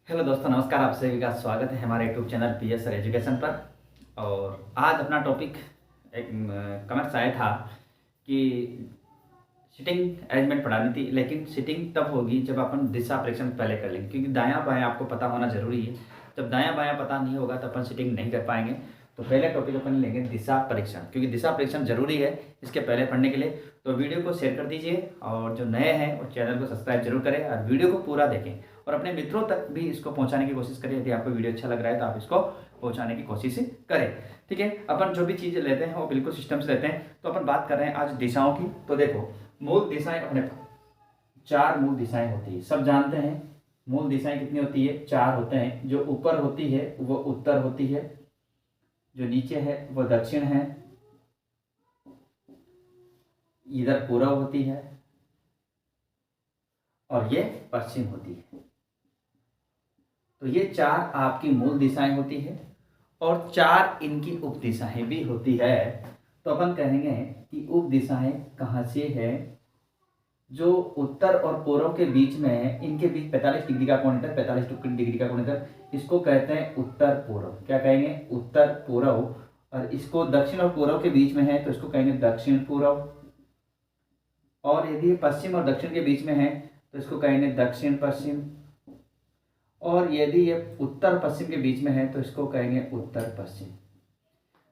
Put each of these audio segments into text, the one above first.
Hello दोस्तों, नमस्कार। आप सभी का स्वागत है हमारे यूट्यूब चैनल पीएसआर एजुकेशन पर। और आज अपना टॉपिक एक कमेंट्स आया था कि सिटिंग अरेंजमेंट पढ़ानी थी, लेकिन सिटिंग तब होगी जब अपन दिशा परीक्षण पहले कर लेंगे, क्योंकि दायां बायां आपको पता होना जरूरी है। जब दायां बायां पता नहीं होगा तो अपन सिटिंग नहीं कर पाएंगे। तो पहले टॉपिक अपन लेंगे दिशा परीक्षण, क्योंकि दिशा परीक्षण जरूरी है इसके पहले पढ़ने के लिए। तो वीडियो को शेयर कर दीजिए और जो नए हैं वो चैनल को सब्सक्राइब जरूर करें और वीडियो को पूरा देखें और अपने मित्रों तक भी इसको पहुंचाने की कोशिश करें। यदि आपको वीडियो अच्छा लग रहा है तो आप इसको पहुंचाने की कोशिश करें। ठीक है, अपन जो भी चीज़ लेते हैं वो बिल्कुल सिस्टम से लेते हैं। तो अपन बात कर रहे हैं आज दिशाओं की। तो देखो, मूल दिशाएं अपने चार मूल दिशाएं होती है, सब जानते हैं। मूल दिशाएं कितनी होती है? चार होते हैं। जो ऊपर होती है वो उत्तर होती है, जो नीचे है वो दक्षिण है, इधर पूर्व होती है और ये पश्चिम होती है। तो ये चार आपकी मूल दिशाएं होती है और चार इनकी उप दिशाएं भी होती है। तो अपन कहेंगे कि उप दिशाएं कहाँ से है? जो उत्तर और पूर्व के बीच में है, इनके बीच 45 डिग्री का कोण इधर, 45 डिग्री का कोण इधर, इसको कहते हैं उत्तर पूर्व। क्या कहेंगे? उत्तर पूर्व। और इसको दक्षिण और पूर्व के बीच में है तो इसको कहेंगे दक्षिण पूर्व। और यदि पश्चिम और दक्षिण के बीच में है तो इसको कहेंगे दक्षिण पश्चिम। और यदि ये उत्तर पश्चिम के बीच में है तो इसको कहेंगे उत्तर पश्चिम।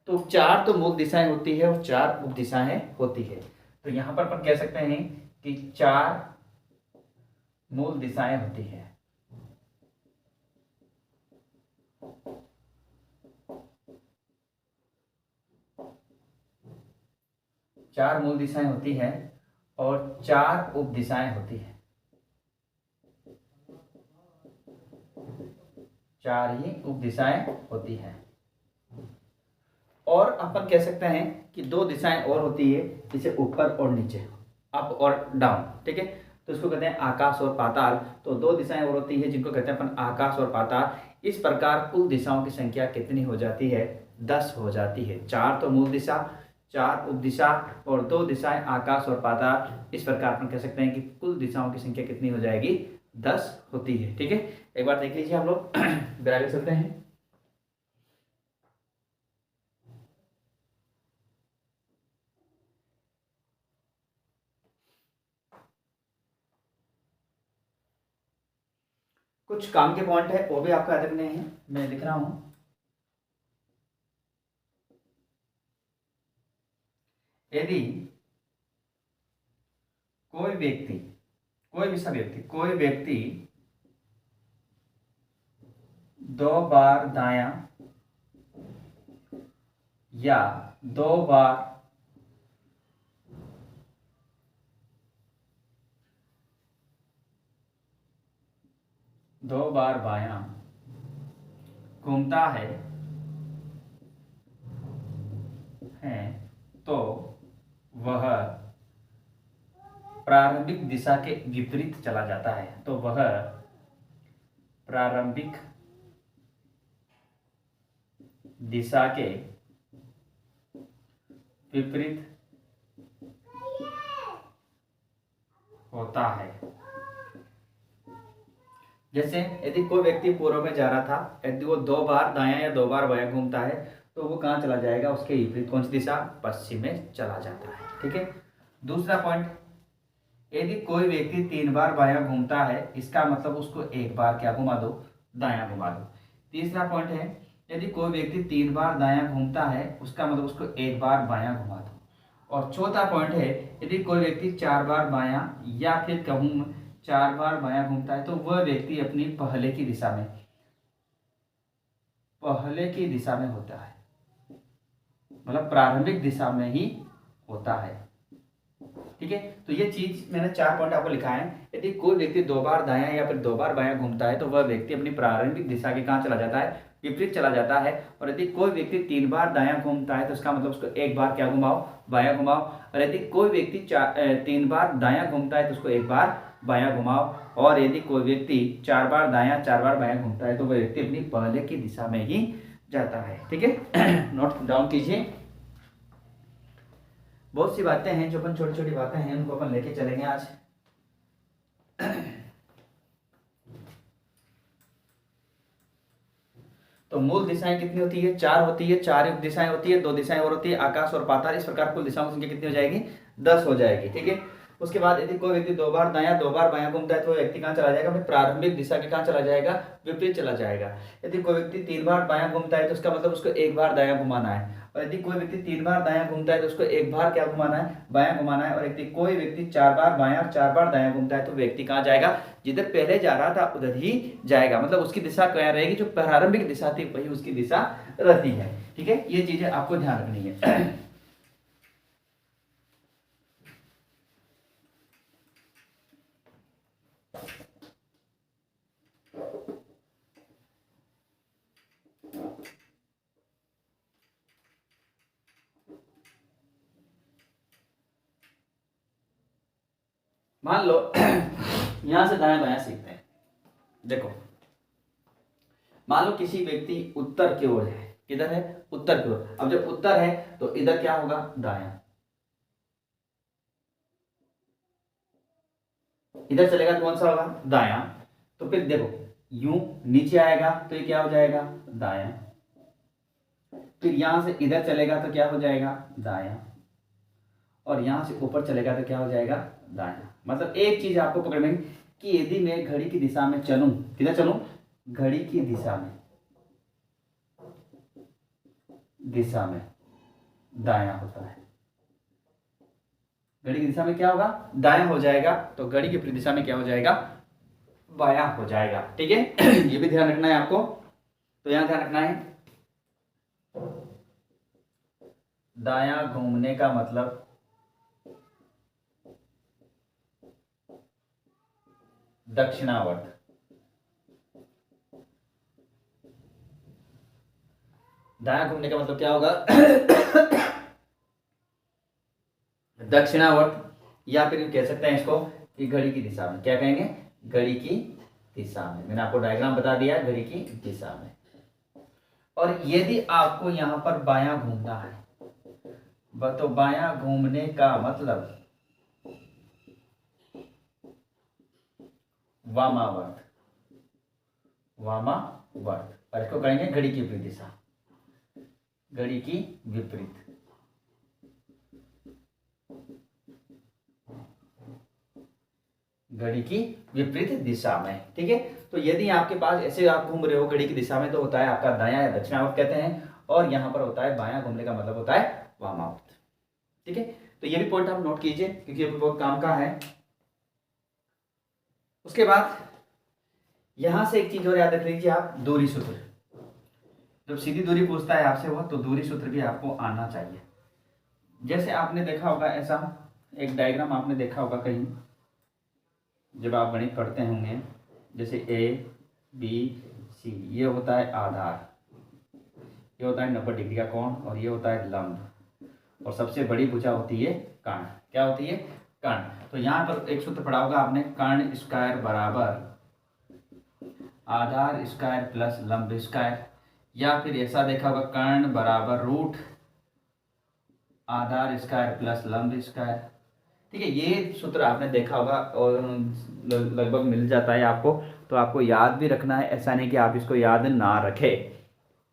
तो चार तो मूल दिशाएं होती है और चार उप दिशाएं होती है। तो यहां पर अपन कह सकते हैं कि चार मूल दिशाएं होती है। चार मूल दिशाएं होती है और चार उप दिशाएं होती है। चार ही उप दिशाएं होती है। और अपन कह सकते हैं कि दो दिशाएं और होती है, जैसे ऊपर और नीचे, अप और डाउन। ठीक है, तो इसको कहते हैं आकाश और पाताल। तो दो दिशाएं और होती है जिनको कहते हैं अपन आकाश और पाताल। इस प्रकार कुल दिशाओं की संख्या कितनी हो जाती है? 10 हो जाती है। चार तो मूल दिशा, चार उप दिशा और दो दिशाएं आकाश और पाताल। इस प्रकार अपन कह सकते हैं कि कुल दिशाओं की संख्या कितनी हो जाएगी? 10 होती है। ठीक है, एक बार देख लीजिए हम लोग बराबर चलते हैं। कुछ काम के पॉइंट है वो भी आपको याद रखने हैं, मैं लिख रहा हूं। यदि कोई व्यक्ति, कोई भी सा व्यक्ति, कोई व्यक्ति दो बार दायां या दो बार बायां घूमता है तो वह प्रारंभिक दिशा के विपरीत चला जाता है। तो वह प्रारंभिक दिशा के विपरीत होता है। जैसे यदि कोई व्यक्ति पूर्व में जा रहा था, यदि वो दो बार दायां या दो बार बायां घूमता है तो वो कहाँ चला जाएगा? उसके विपरीत कौन सी दिशा? पश्चिम में चला जाता है। ठीक है, दूसरा पॉइंट, यदि कोई व्यक्ति 3 बार बायां घूमता है, इसका मतलब उसको एक बार क्या घुमा दो? दायां घुमा दो। तीसरा पॉइंट है, यदि कोई व्यक्ति 3 बार दायां घूमता है, उसका मतलब उसको एक बार बायां घुमा दो। और चौथा पॉइंट है, यदि कोई व्यक्ति 4 बार बायां या फिर कहूं 4 बार बायां घूमता है तो वह व्यक्ति अपनी पहले की दिशा में होता है, मतलब प्रारंभिक दिशा में ही होता है। ठीक है, तो ये चीज मैंने 4 पॉइंट आपको लिखा है। यदि कोई व्यक्ति 2 बार दायां या फिर 2 बार बायां घूमता है तो वह व्यक्ति अपनी प्रारंभिक दिशा के कहाँ चला जाता है? विपरीत चला जाता है। और यदि कोई व्यक्ति 3 बार दायां घूमता है तो इसका मतलब उसको एक बार क्या घुमाओ? बायां घुमाओ। और यदि कोई व्यक्ति 3 बार दायां घूमता है तो उसको एक बार बायां घुमाओ। और यदि कोई व्यक्ति 4 बार दायां 4 बार बायां घूमता है तो वह व्यक्ति अपनी पहले की दिशा में ही जाता है। ठीक है, नोट डाउन कीजिए। बहुत सी बातें हैं जो अपन, छोटी छोटी बातें हैं, उनको अपन लेके चलेंगे आज। तो मूल दिशाएं कितनी होती है? 4 होती है। 4 युक्त दिशाएं होती है, 2 दिशाएं और होती है आकाश और पाताल। इस प्रकार कुल दिशाओं की संख्या कितनी हो जाएगी? 10 हो जाएगी। ठीक है। उसके बाद यदि कोई व्यक्ति 2 बार दायां 2 बार बायां घूमता है तो वो व्यक्ति कहाँ चला जाएगा? अपनी प्रारंभिक दिशा के कहाँ चला जाएगा? विपरीत चला जाएगा। यदि कोई व्यक्ति 3 बार बायां घूमता है तो उसका मतलब उसको 1 बार दायां घुमाना है। और यदि कोई व्यक्ति 3 बार दायां घूमता है तो उसको 1 बार क्या घुमाना है? बायां घुमाना है। और यदि कोई व्यक्ति 4 बार बायां और 4 बार दायां घूमता है तो व्यक्ति कहाँ जाएगा? जिधर पहले जा रहा था उधर ही जाएगा। मतलब उसकी दिशा क्या रहेगी? जो प्रारंभिक दिशा थी वही उसकी दिशा रहती है। ठीक है। ये चीजें आपको ध्यान रखनी है। मान लो यहां से दायां बायां सीखते हैं। देखो, मान लो किसी व्यक्ति उत्तर की ओर है। किधर है? उत्तर की ओर। अब जब उत्तर है तो इधर क्या होगा? दायां। इधर चलेगा तो कौन सा होगा? दायां। तो फिर देखो, यूं नीचे आएगा तो ये क्या हो जाएगा? दायां। फिर यहां से इधर चलेगा तो क्या हो जाएगा? दायां। और यहां से ऊपर चलेगा तो क्या हो जाएगा? दायां। मतलब एक चीज आपको पकड़ में कि यदि मैं घड़ी की दिशा में चलूं, किधर चलूं? घड़ी की दिशा में, दायां होता है। घड़ी की दिशा में क्या होगा? दायां हो जाएगा। तो घड़ी की विपरीत दिशा में क्या हो जाएगा? बायां हो जाएगा। ठीक है। ये भी ध्यान रखना है आपको। तो यहां ध्यान रखना है, दायां घूमने का मतलब दक्षिणावर्त। दायां घूमने का मतलब क्या होगा? दक्षिणावर्त। या फिर कह सकते हैं इसको कि घड़ी की दिशा में। क्या कहेंगे? घड़ी की दिशा में। मैंने आपको डायग्राम बता दिया, घड़ी की दिशा में। और यदि आपको यहां पर बायां घूमना है तो बायां घूमने का मतलब वामावर्त। और इसको कहेंगे घड़ी की विपरीत दिशा। घड़ी की विपरीत। घड़ी की विपरीत दिशा में। ठीक है। तो यदि आपके पास ऐसे आप घूम रहे हो घड़ी की दिशा में तो होता है आपका दायां या दक्षिणावर्त कहते हैं। और यहां पर होता है बायां घूमने का मतलब होता है वामावर्त। ठीक है। तो ये भी पॉइंट आप नोट कीजिए क्योंकि ये बहुत काम का है। उसके बाद यहां से एक चीज और याद रख लीजिए आप, दूरी सूत्र। जब सीधी दूरी पूछता है आपसे वो, तो दूरी सूत्र भी आपको आना चाहिए। जैसे आपने देखा होगा ऐसा एक डायग्राम आपने देखा होगा कहीं जब आप गणित पढ़ते होंगे, जैसे ए बी सी, ये होता है आधार, ये होता है 90 डिग्री का कोण, और ये होता है लंब, और सबसे बड़ी भुजा होती है कर्ण। क्या होती है? कर्ण। तो यहाँ पर एक सूत्र पढ़ा होगा आपने, कर्ण स्क्वायर बराबर आधार स्क्वायर प्लस लंब स्क्वायर। या फिर ऐसा देखा होगा, कर्ण बराबर रूट आधार स्क्वायर प्लस लंब स्क्वायर। ठीक है। ये सूत्र आपने देखा होगा और लगभग मिल जाता है आपको। तो आपको याद भी रखना है, ऐसा नहीं कि आप इसको याद ना रखें।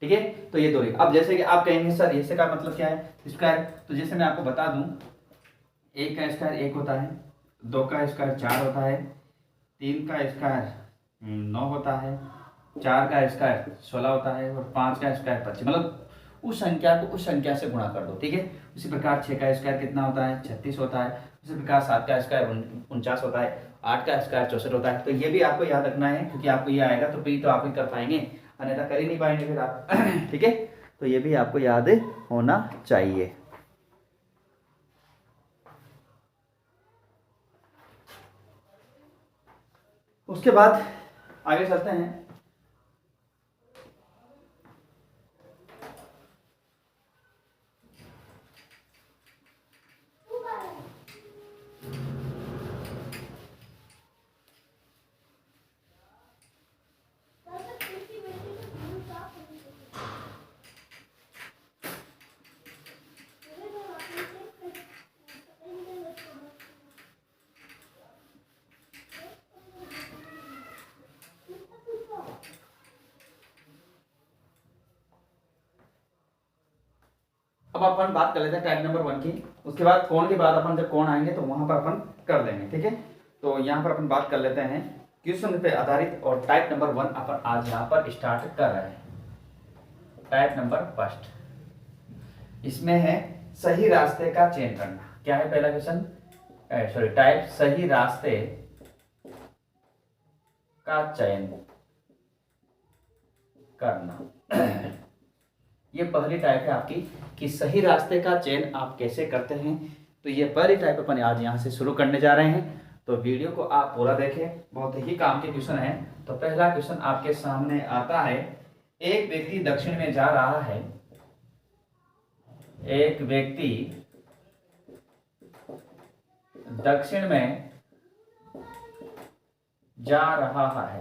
ठीक है। तो ये दूरी। अब जैसे कि आप कहेंगे सर इससे का मतलब क्या है? स्क्वायर। तो जैसे मैं आपको बता दूं, एक का स्क्वायर 1 होता है, 2 का स्क्वायर 4 होता है, 3 का स्क्वायर 9 होता है, 4 का स्क्वायर 16 होता है, और 5 का स्क्वायर 25। मतलब उस संख्या को उस संख्या से गुणा कर दो। ठीक है। उसी प्रकार 6 का स्क्वायर कितना होता है? 36 होता है। उसी प्रकार 7 का स्क्वायर 49 होता है, 8 का स्क्वायर 64 होता है। तो ये भी आपको याद रखना है क्योंकि आपको ये आएगा तो भी तो आप ही कर पाएंगे, अन्यथा कर ही नहीं पाएंगे फिर आप। ठीक है। तो ये भी आपको याद होना चाहिए। उसके बाद आगे चलते हैं। अब अपन बात कर लेते हैं टाइप नंबर 1 की। उसके बाद कोण के बाद अपन जब कोण आएंगे तो वहां पर अपन कर देंगे, ठीक है। तो यहाँ पर अपन बात कर लेते हैं क्वेश्चन पे आधारित, और टाइप नंबर 1 अपन आज यहाँ पर स्टार्ट कर रहे हैं। टाइप नंबर फर्स्ट, इसमें है सही रास्ते का चयन करना। क्या है पहला क्वेश्चन, सॉरी टाइप सही रास्ते का चयन करना। ये पहली टाइप है आपकी कि सही रास्ते का चयन आप कैसे करते हैं। तो ये पहली टाइप अपन आज यहाँ से शुरू करने जा रहे हैं, तो वीडियो को आप पूरा देखें, बहुत ही काम के क्वेश्चन है। तो पहला क्वेश्चन आपके सामने आता है, एक व्यक्ति दक्षिण में जा रहा है। एक व्यक्ति दक्षिण में जा रहा है।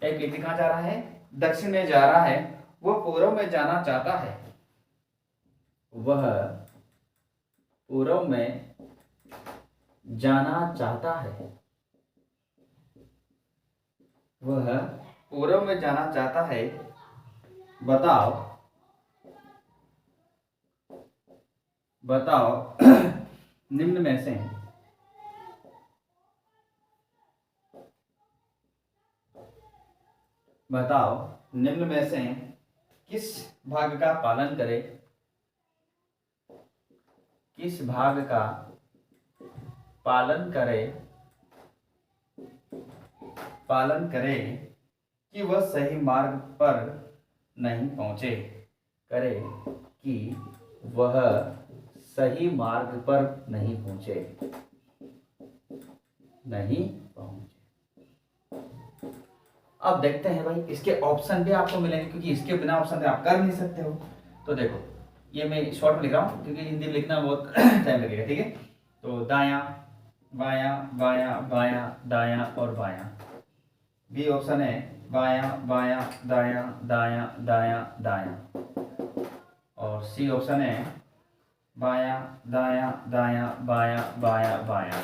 एक व्यक्ति कहाँ जा रहा है, दक्षिण में जा रहा है। वह पूर्व में जाना चाहता है। वह पूर्व में जाना चाहता है। वह पूर्व में जाना चाहता है। बताओ निम्न में से किस भाग का पालन करे, किस भाग का पालन करे कि वह सही मार्ग पर नहीं पहुंचे, करे कि वह सही मार्ग पर नहीं पहुंचे। अब देखते हैं भाई, इसके ऑप्शन भी आपको मिलेंगे, क्योंकि इसके बिना ऑप्शन आप कर नहीं सकते हो। तो देखो, ये मैं शॉर्ट में लिख रहा हूँ क्योंकि हिंदी में लिखना बहुत टाइम लगेगा, ठीक है। तो दायां बायां बायां बायां दायां और बायां। बी ऑप्शन है बायां बायां दायां दायां दायां दायां। और सी ऑप्शन है बायां दायां दायां बायां बायां बायां।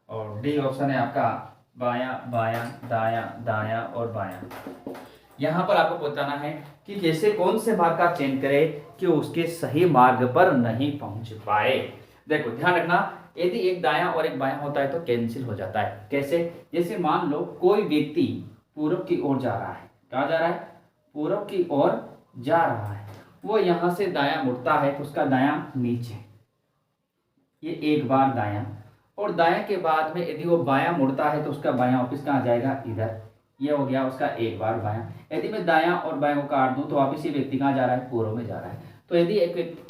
और डी ऑप्शन है आपका बायां बायां दायां दायां और बायां। यहाँ पर आपको बताना है कि कैसे कौन से मार्ग का चयन करे कि उसके सही मार्ग पर नहीं पहुंच पाए। देखो ध्यान रखना, यदि एक दायां और एक बायां होता है तो कैंसिल हो जाता है। कैसे, जैसे मान लो कोई व्यक्ति पूर्व की ओर जा रहा है। कहाँ जा रहा है, पूर्व की ओर जा रहा है। वो यहाँ से दायां मुड़ता है तो उसका दायां नीचे, ये एक बार दायां, और दायां के बाद में यदि वो बायां मुड़ता है तो उसका बायां वापिस कहाँ जाएगा, इधर। ये हो गया उसका एक बार बायां। यदि मैं दायां और बायां को काट दूं तो वापिस ये व्यक्ति कहाँ जा रहा है, पूर्व में जा रहा है। तो यदि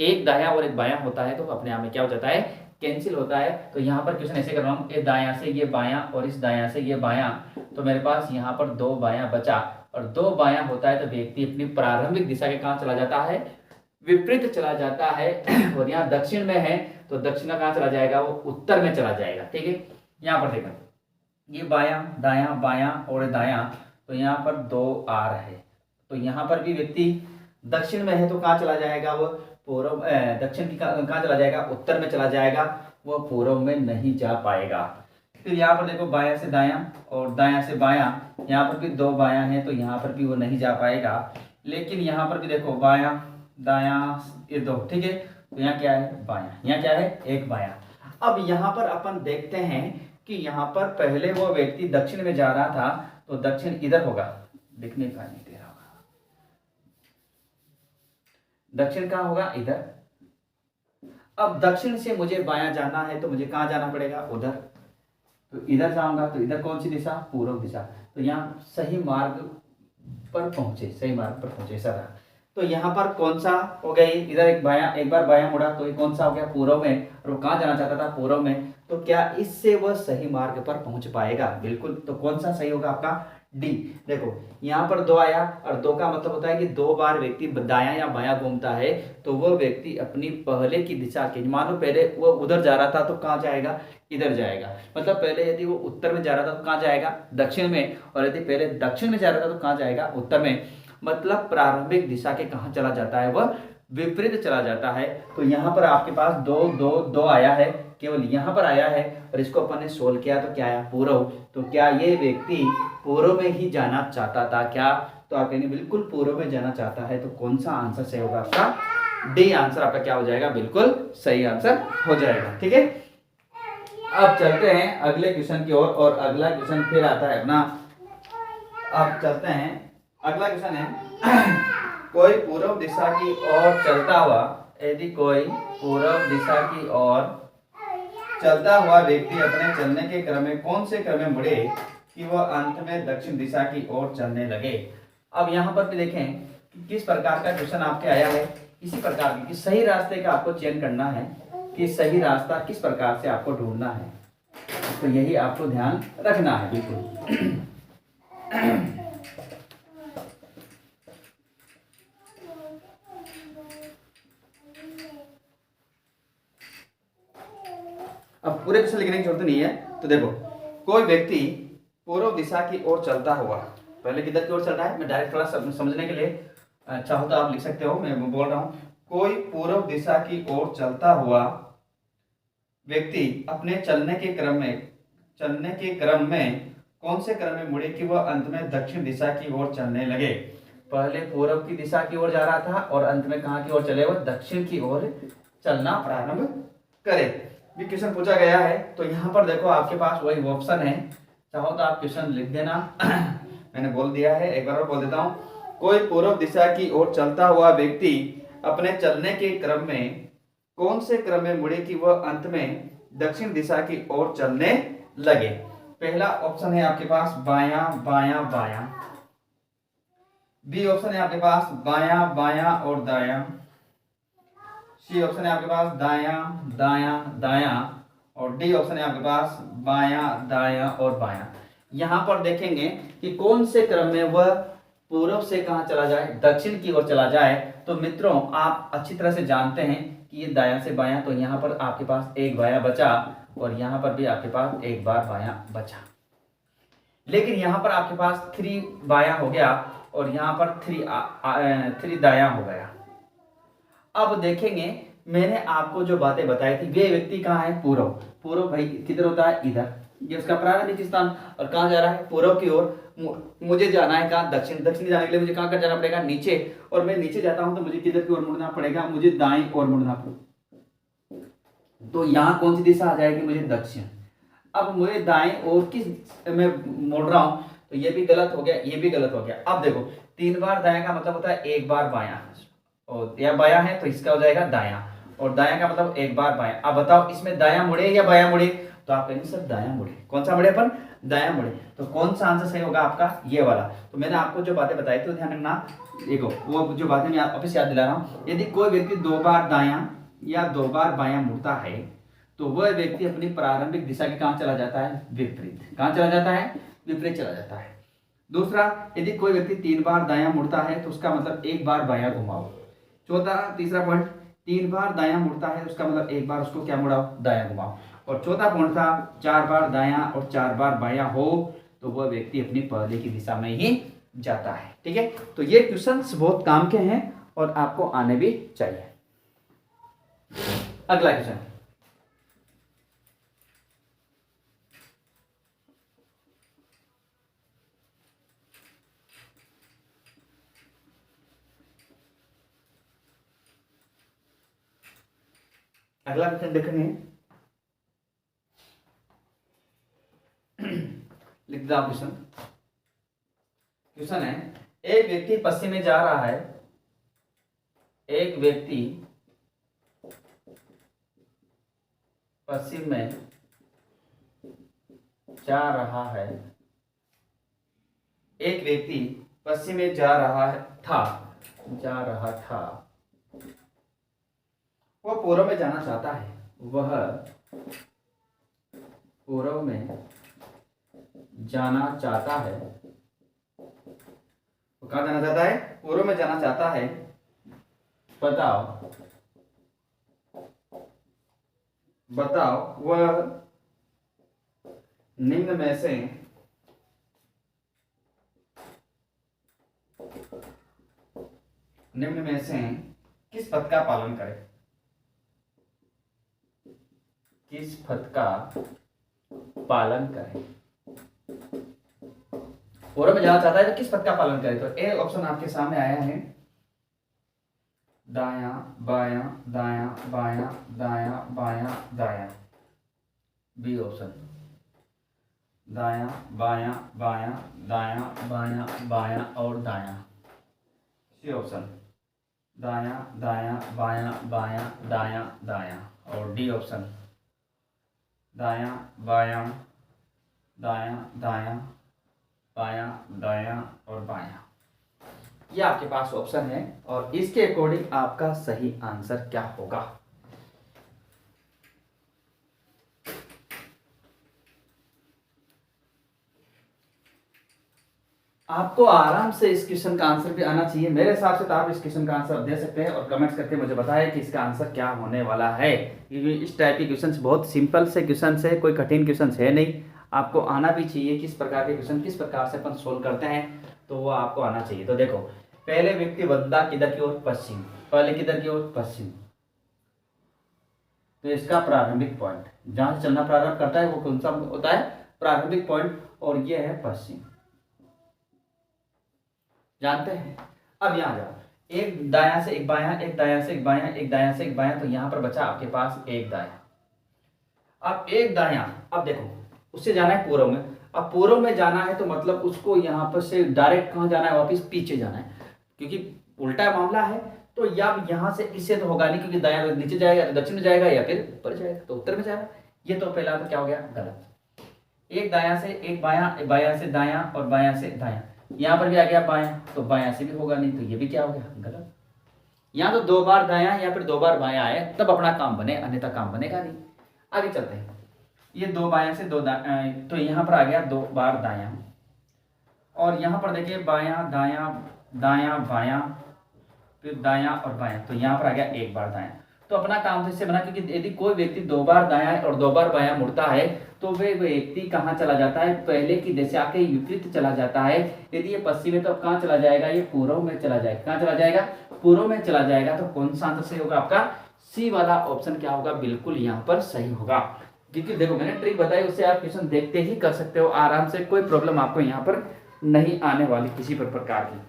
एक दायां और एक बायां होता है तो अपने आप में क्या हो जाता है, कैंसिल होता है। तो यहाँ पर क्वेश्चन ऐसे कर रहा हूँ, ये दायां से ये बायां और इस दायां से ये बायां, तो मेरे पास यहाँ पर दो बायां बचा, और दो बायां होता है तो व्यक्ति अपनी प्रारंभिक दिशा के कहाँ चला जाता है, विपरीत चला जाता है। और यहाँ दक्षिण में है तो दक्षिण में कहाँ चला जाएगा, वो उत्तर में चला जाएगा, ठीक है। यहाँ पर देखो, ये बायां दायां बायां और दायां, तो यहाँ पर दो आर है, तो यहाँ पर भी व्यक्ति दक्षिण में है तो कहाँ चला जाएगा, वो पूर्व, दक्षिण की कहाँ चला जाएगा, उत्तर में चला जाएगा, वो पूर्व में नहीं जा पाएगा। फिर यहाँ पर देखो बायां से दायां और दायां से बायां, यहाँ पर भी दो बायां हैं तो यहाँ पर भी वो नहीं जा पाएगा। लेकिन यहाँ पर भी देखो बायां दायां ये दो, ठीक है। तो यहाँ क्या है, बायां, यहाँ क्या है, एक बायां। अब यहाँ पर अपन देखते हैं कि यहाँ पर पहले वो व्यक्ति दक्षिण में जा रहा था तो दक्षिण इधर होगा, दिखने का नहीं दे रहा होगा, दक्षिण कहाँ होगा, इधर। अब दक्षिण से मुझे बायां जाना है तो मुझे कहाँ जाना पड़ेगा, उधर। तो इधर जाऊंगा तो इधर कौन सी दिशा, पूर्व दिशा। तो यहाँ सही मार्ग पर पहुंचे, सर। तो यहाँ पर कौन सा हो गया, इधर एक बार बायां मुड़ा तो ये कौन सा हो गया, पूर्व में, और वो कहाँ जाना चाहता था, पूर्व में। तो क्या इससे वह सही मार्ग पर पहुंच पाएगा, बिल्कुल। तो कौन सा सही होगा आपका, डी। देखो यहाँ पर दो आया, और दो का मतलब होता है कि दो बार व्यक्ति दायां या बायां घूमता है तो वह व्यक्ति अपनी पहले की दिशा के, मान लो पहले वो उधर जा रहा था तो कहाँ जाएगा, इधर जाएगा। मतलब पहले यदि वो उत्तर में जा रहा था तो कहाँ जाएगा, दक्षिण में, और यदि पहले दक्षिण में जा रहा था तो कहाँ जाएगा, उत्तर में। मतलब प्रारंभिक दिशा के कहाँ चला जाता है, वह विपरीत चला जाता है। तो यहाँ पर आपके पास दो दो दो आया है, केवल यहाँ पर आया है, और इसको अपन ने सोल्व किया तो क्या आया, पूर्व। तो क्या ये व्यक्ति पूर्व में ही जाना चाहता था क्या, तो आप कहेंगे बिल्कुल पूर्व में जाना चाहता है, तो कौन सा आंसर सही होगा आपका? डी आंसर आपका क्या हो जाएगा? बिल्कुल सही आंसर हो जाएगा। ठीक है, अब चलते हैं अगले क्वेश्चन की ओर, और अगला क्वेश्चन फिर आता है अपना। अब चलते हैं, अगला क्वेश्चन है कोई पूर्व दिशा की ओर चलता हुआ, यदि कोई पूर्व दिशा की ओर चलता हुआ व्यक्ति अपने चलने के क्रम में कौन से क्रम में मुड़े कि वह अंत में दक्षिण दिशा की ओर चलने लगे। अब यहाँ पर भी देखें कि किस प्रकार का क्वेश्चन आपके आया है, इसी प्रकार की सही रास्ते का आपको चयन करना है कि सही रास्ता किस प्रकार से आपको ढूंढना है, तो यही आपको ध्यान रखना है बिल्कुल। अब पूरे क्वेश्चन लिखने की जरूरत नहीं है। तो देखो, कोई व्यक्ति पूर्व दिशा की ओर चलता हुआ, पहले किधर की ओर चल रहा है, मैं डायरेक्ट थोड़ा समझने के लिए चाहो तो आप लिख सकते हो, मैं बोल रहा हूं कोई पूर्व दिशा की ओर चलता हुआ व्यक्ति अपने चलने के क्रम में कौन से क्रम में मुड़े कि वह अंत में दक्षिण दिशा की ओर चलने लगे। पहले पूर्व की दिशा की ओर जा रहा था और अंत में कहाँ की ओर चले, वह दक्षिण की ओर चलना प्रारंभ करे। भी क्वेश्चन पूछा गया है, तो यहाँ पर देखो आपके पास वही ऑप्शन है, चाहो तो आप क्वेश्चन लिख देना। मैंने बोल दिया है, एक बार और बोल देता हूँ। कोई पूर्व दिशा की ओर चलता हुआ व्यक्ति अपने चलने के क्रम में कौन से क्रम में मुड़े कि वह अंत में दक्षिण दिशा की ओर चलने लगे। पहला ऑप्शन है आपके पास बायां बायां बायां, बी ऑप्शन है आपके पास बायां बायां और दायां, सी ऑप्शन है आपके पास दायां दायां दायां, और डी ऑप्शन है आपके पास बायां दायां और बायां। यहां पर देखेंगे कि कौन से क्रम में वह पूर्व से कहां चला जाए, दक्षिण की ओर चला जाए। तो मित्रों आप अच्छी तरह से जानते हैं कि ये दायां से बायां, तो यहाँ पर आपके पास एक बायां बचा और यहाँ पर भी आपके पास एक बार बायां बचा। लेकिन यहाँ पर आपके पास 3 बायां हो गया और यहाँ पर 3 दायां हो गया। अब देखेंगे मैंने आपको जो बातें बताई थी, वे व्यक्ति कहाँ है, पूर्व। पूर्व भाई किधर होता है, इधर, ये उसका प्रारंभिक स्थान, और कहाँ जा रहा है, पूर्व की ओर। मुझे जाना है कहाँ, दक्षिण। दक्षिण जाने के लिए मुझे कहाँ कर जाना पड़ेगा, नीचे, और मैं नीचे जाता हूं तो मुझे किधर की ओर मुड़ना पड़ेगा, मुझे दाएं ओर मुड़ना पड़ेगा। तो यहाँ कौन सी दिशा आ जाएगी, मुझे दक्षिण। अब मुझे दाएं ओर किस मैं मुड़ रहा हूं, तो ये भी गलत हो गया, ये भी गलत हो गया। अब देखो 3 बार दायां का मतलब होता है 1 बार बायां, और या बायां है तो इसका हो जाएगा दायां, और दायां का मतलब 1 बार बायां। अब बताओ इसमें दायां मुड़े या बायां मुड़े, तो आप कहेंगे सर दायां मुड़े। कौन सा मुड़े अपन, दायां मुड़े। तो कौन सा आंसर सही होगा आपका, ये वाला। तो मैंने आपको जो बातें बताई थी ध्यान रखना। देखो वो जो बातें मैं वापस याद दिला रहा हूँ। यदि कोई व्यक्ति 2 बार दायां या 2 बार बायां मुड़ता है, तो वह व्यक्ति अपनी प्रारंभिक दिशा के कहां चला जाता है, विपरीत। कहां चला जाता है, विपरीत चला जाता है। दूसरा, यदि कोई व्यक्ति 3 बार दायां मुड़ता है तो उसका मतलब 1 बार बायां घुमाओ। चौथा, तीसरा पॉइंट, 3 बार दायां मुड़ता है उसका मतलब 1 बार उसको क्या मुड़ाओ, दायां घुमाओ। और चौथा पॉइंट था 4 बार दायां और 4 बार बायां हो तो वह व्यक्ति अपनी पहले की दिशा में ही जाता है। ठीक है, तो ये क्वेश्चंस बहुत काम के हैं और आपको आने भी चाहिए। अगला क्वेश्चन, अगला क्वेश्चन देखेंगे, लिख दो क्वेश्चन। क्वेश्चन है, एक व्यक्ति पश्चिम में जा रहा है, एक व्यक्ति पश्चिम में जा रहा है, एक व्यक्ति पश्चिम में जा रहा था, वह पूर्व में जाना चाहता है, वह पूर्व में जाना चाहता है, वो कहाँ जाना चाहता है, पूर्व में जाना चाहता है। बताओ वह निम्न में से किस पथ का पालन करे, किस पथ का पालन करे। पूर्व में जाना चाहता है तो किस पथ का पालन करे? तो ए ऑप्शन आपके सामने आया है, दायां बायां दायां बायां दायां बायां दायां। बी ऑप्शन, दायां बायां बायां दायां बायां बायां और दायां। सी ऑप्शन, दायां दायां बायां बायां दायां दायां। और डी ऑप्शन, दायां बायां दायां दायां बायां दायां और बायां। ये आपके पास ऑप्शन है और इसके अकॉर्डिंग आपका सही आंसर क्या होगा? आपको आराम से इस क्वेश्चन का आंसर भी आना चाहिए। मेरे हिसाब से तो आप इस क्वेश्चन का आंसर दे सकते हैं और कमेंट्स करके मुझे बताएं कि इसका आंसर क्या होने वाला है। क्योंकि इस टाइप के क्वेश्चन बहुत सिंपल से क्वेश्चन है, कोई कठिन क्वेश्चन है नहीं। आपको आना भी चाहिए किस प्रकार के क्वेश्चन किस प्रकार से अपन सोल्व करते हैं, तो वो आपको आना चाहिए। तो देखो, पहले व्यक्ति बढ़ता किधर की ओर? पश्चिम। पहले किधर की ओर? पश्चिम। तो इसका प्रारंभिक पॉइंट जहां से चलना प्रारंभ करता है वो कौन सा होता है? प्रारंभिक पॉइंट। और ये है पश्चिम, जानते हैं। अब यहां जाओ, एक दायां से एक बायां, एक दायां से एक बायां, एक दायां से एक बायां, तो यहां पर बचा आपके पास एक दायां। अब एक दायां, अब देखो उससे जाना है पूर्व में। अब पूर्व में जाना है तो मतलब उसको यहां पर से डायरेक्ट कहां जाना है? वापिस पीछे जाना है, क्योंकि उल्टा मामला है। तो या यहां से इससे तो होगा नहीं, क्योंकि दायां नीचे जाएगा तो दक्षिण में जाएगा या फिर ऊपर जाएगा तो उत्तर में जाएगा। ये तो पहला तो क्या हो गया? गलत। एक दायां से एक बायां, बायां से दायां और बायां से दायां। यहां पर भी आ गया बायां, तो बायां से भी होगा नहीं, तो ये भी क्या हो गया? गलत। यहां तो दो बार दायां या फिर दो बार बायां आए तब अपना काम बने, अन्यथा काम बनेगा नहीं। आगे चलते हैं। ये दो बायां से दो तो यहां पर आ गया दो बार दायां। और यहां पर देखिए बायां दायां दायां बायां, फिर दायां और बायां, तो यहां पर आ गया एक बार दायां। तो अपना काम तो इससे बना, क्योंकि यदि कोई व्यक्ति दो बार दायां और दो बार बायां मुड़ता है तो वे व्यक्ति कहाँ चला जाता है? पहले की दिशा के विपरीत चला जाता है। यदि ये पश्चिम है तो अब कहाँ चला जाएगा? ये पूर्व में चला जाएगा। कहाँ चला जाएगा? पूर्व में चला जाएगा। तो कौन सा आंसर सही होगा आपका? सी वाला ऑप्शन क्या होगा? बिल्कुल यहाँ पर सही होगा। क्योंकि देखो मैंने ट्रिक बताई, उससे आप क्वेश्चन देखते ही कर सकते हो आराम से, कोई प्रॉब्लम आपको यहाँ पर नहीं आने वाली किसी पर प्रकार की।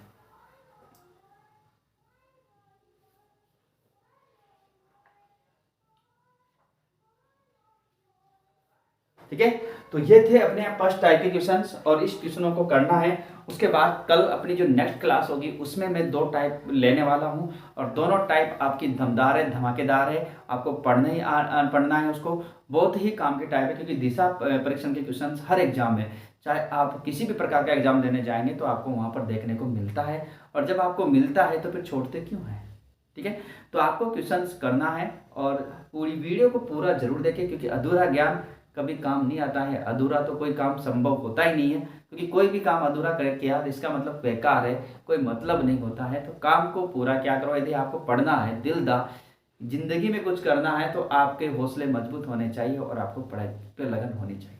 ठीक है, तो ये थे अपने फर्स्ट टाइप के क्वेश्चंस और इस क्वेश्चनों को करना है। उसके बाद कल अपनी जो नेक्स्ट क्लास होगी उसमें मैं दो टाइप लेने वाला हूं और दोनों टाइप आपकी दमदार है, धमाकेदार है। आपको पढ़ना है उसको, बहुत ही काम की टाइप है। क्योंकि दिशा परीक्षण के क्वेश्चंस हर एग्जाम में, चाहे आप किसी भी प्रकार का एग्जाम देने जाएंगे तो आपको वहां पर देखने को मिलता है। और जब आपको मिलता है तो फिर छोड़ते क्यों है? ठीक है, तो आपको क्वेश्चंस करना है और पूरी वीडियो को पूरा जरूर देखें, क्योंकि अधूरा ज्ञान कभी काम नहीं आता है। अधूरा तो कोई काम संभव होता ही नहीं है, क्योंकि कोई भी काम अधूरा करके यार इसका मतलब बेकार है, कोई मतलब नहीं होता है। तो काम को पूरा क्या करो, यदि आपको पढ़ना है दिलदा जिंदगी में कुछ करना है तो आपके हौसले मजबूत होने चाहिए और आपको पढ़ाई पर लगन होनी चाहिए।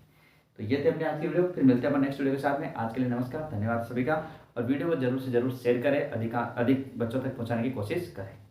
तो ये थे अपने आज की वीडियो, फिर मिलते हैं अपन नेक्स्ट वीडियो के साथ में। आज के लिए नमस्कार, धन्यवाद सभी का। और वीडियो को जरूर से जरूर शेयर करें, अधिक बच्चों तक पहुंचाने की कोशिश करें।